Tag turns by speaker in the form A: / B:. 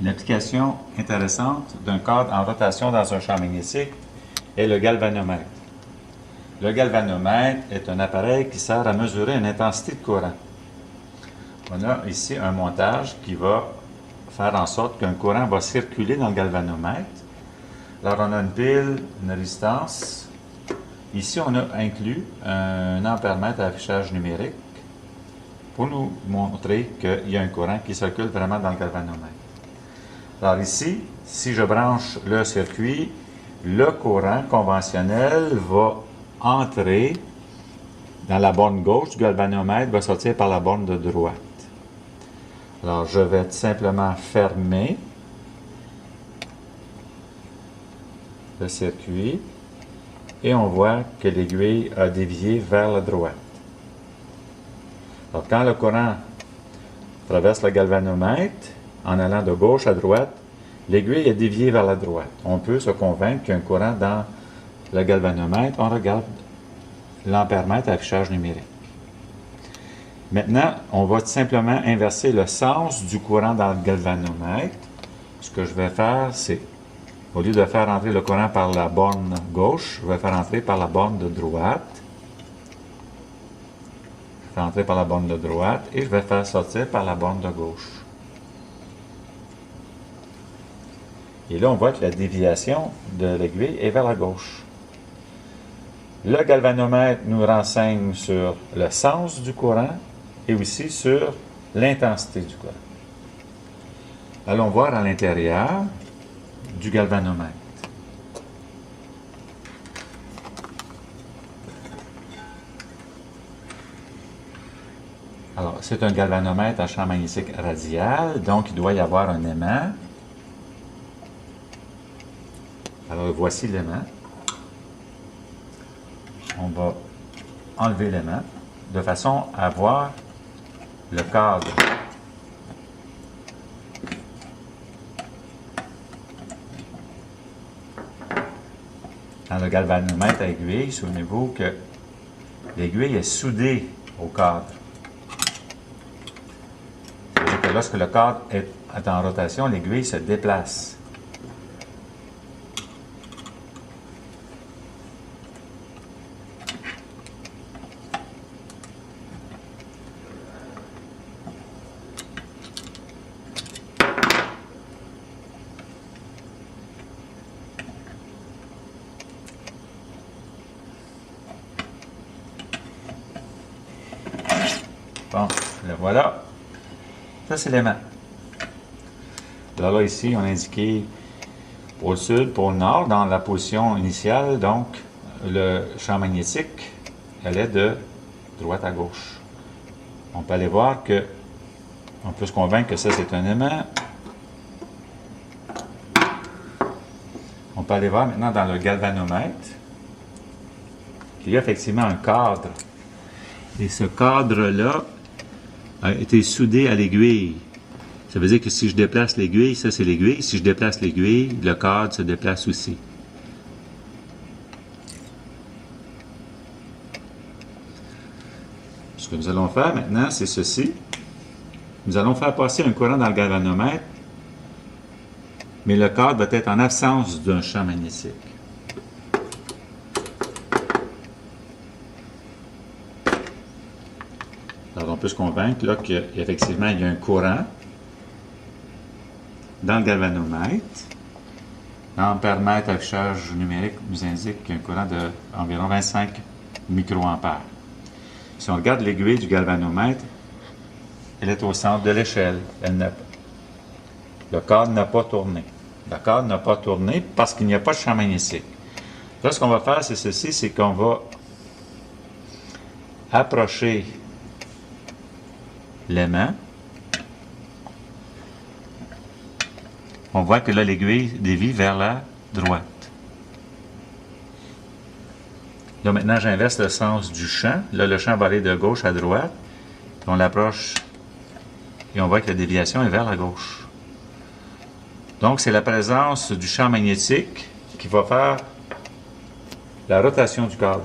A: Une application intéressante d'un cadre en rotation dans un champ magnétique est le galvanomètre. Le galvanomètre est un appareil qui sert à mesurer une intensité de courant. On a ici un montage qui va faire en sorte qu'un courant va circuler dans le galvanomètre. Alors on a une pile, une résistance. Ici on a inclus un ampèremètre à affichage numérique pour nous montrer qu'il y a un courant qui circule vraiment dans le galvanomètre. Alors ici, si je branche le circuit, le courant conventionnel va entrer dans la borne gauche du galvanomètre, va sortir par la borne de droite. Alors je vais tout simplement fermer le circuit et on voit que l'aiguille a dévié vers la droite. Alors quand le courant traverse le galvanomètre, en allant de gauche à droite, l'aiguille est déviée vers la droite. On peut se convaincre qu'il y a un courant dans le galvanomètre. On regarde l'ampèremètre à affichage numérique. Maintenant, on va tout simplement inverser le sens du courant dans le galvanomètre. Ce que je vais faire, c'est, au lieu de faire entrer le courant par la borne gauche, je vais faire entrer par la borne de droite. Je vais entrer par la borne de droite et je vais faire sortir par la borne de gauche. Et là, on voit que la déviation de l'aiguille est vers la gauche. Le galvanomètre nous renseigne sur le sens du courant et aussi sur l'intensité du courant. Allons voir à l'intérieur du galvanomètre. Alors, c'est un galvanomètre à champ magnétique radial, donc il doit y avoir un aimant. Alors, voici l'aimant. On va enlever l'aimant de façon à voir le cadre. Dans le galvanomètre à aiguille, souvenez-vous que l'aiguille est soudée au cadre. C'est-à-dire que lorsque le cadre est en rotation, l'aiguille se déplace. Bon, le voilà. Ça, c'est l'aimant. Alors là, ici, on a indiqué pôle sud, pôle nord, dans la position initiale. Donc, le champ magnétique, elle est de droite à gauche. On peut aller voir que, on peut se convaincre que ça, c'est un aimant. On peut aller voir maintenant dans le galvanomètre qu'il y a effectivement un cadre. Et ce cadre-là a été soudé à l'aiguille. Ça veut dire que si je déplace l'aiguille, ça c'est l'aiguille. Si je déplace l'aiguille, le cadre se déplace aussi. Ce que nous allons faire maintenant, c'est ceci. Nous allons faire passer un courant dans le galvanomètre, mais le cadre va être en absence d'un champ magnétique. Alors, on peut se convaincre là qu'effectivement, il y a un courant dans le galvanomètre. L'ampèremètre affichage numérique nous indique qu'il y a un courant d'environ 25 microampères. Si on regarde l'aiguille du galvanomètre, elle est au centre de l'échelle. Le cadre n'a pas tourné. Le cadre n'a pas tourné parce qu'il n'y a pas de champ magnétique. Là, ce qu'on va faire, c'est ceci, c'est qu'on va approcher l'aimant. On voit que là, l'aiguille dévie vers la droite. Là, maintenant, j'inverse le sens du champ. Là, le champ va aller de gauche à droite. On l'approche et on voit que la déviation est vers la gauche. Donc, c'est la présence du champ magnétique qui va faire la rotation du cadre.